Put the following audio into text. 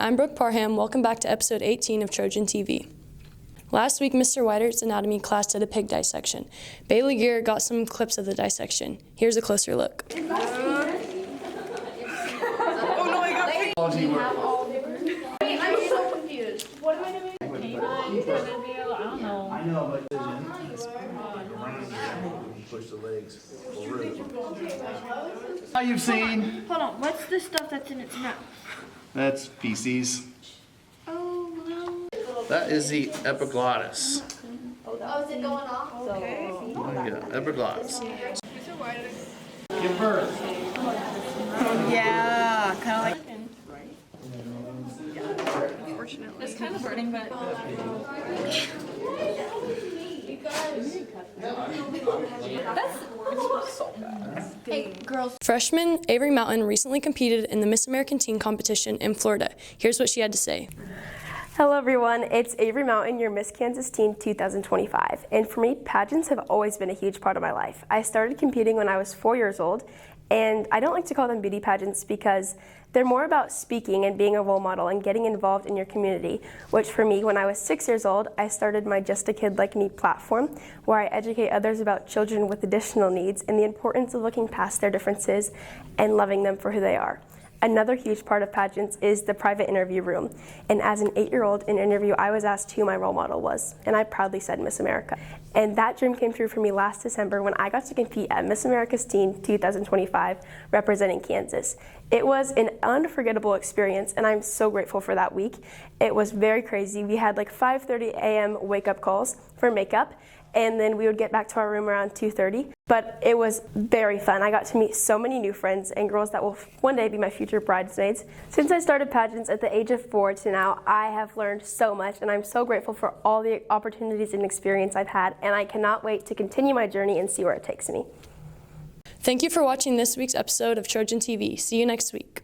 I'm Brooke Parham. Welcome back to episode 18 of Trojan TV. Last week, Mr. Weidert's anatomy class did a pig dissection. Bailey Gear got some clips of the dissection. Here's a closer look. Oh no, I got physiology work. I'm so confused. What am I doing? I don't know. I know, but push the legs forward. How you've seen? Hold on, what's the stuff that's in its mouth? That's feces. Oh, no. That is the epiglottis. Oh, is it going off? Okay. Yeah, epiglottis. Give birth. Yeah, kind of like. Unfortunately. It's kind of burning, but. Hey, girls. Freshman Averie Mountain recently competed in the Miss American Teen competition in Florida. Here's what she had to say. Hello everyone, it's Averie Mountain, your Miss Kansas Teen 2025. And for me, pageants have always been a huge part of my life. I started competing when I was 4 years old, and I don't like to call them beauty pageants because they're more about speaking and being a role model and getting involved in your community, which for me, when I was 6 years old, I started my Just a Kid Like Me platform, where I educate others about children with additional needs and the importance of looking past their differences and loving them for who they are. Another huge part of pageants is the private interview room. And as an 8-year-old in an interview, I was asked who my role model was, and I proudly said Miss America. And that dream came true for me last December when I got to compete at Miss America's Teen 2025 representing Kansas. It was an unforgettable experience, and I'm so grateful for that week. It was very crazy. We had like 5:30 a.m. wake-up calls for makeup, and then we would get back to our room around 2:30. But it was very fun. I got to meet so many new friends and girls that will one day be my future bridesmaids. Since I started pageants at the age of 4 to now, I have learned so much, and I'm so grateful for all the opportunities and experience I've had, and I cannot wait to continue my journey and see where it takes me. Thank you for watching this week's episode of Trojan TV. See you next week.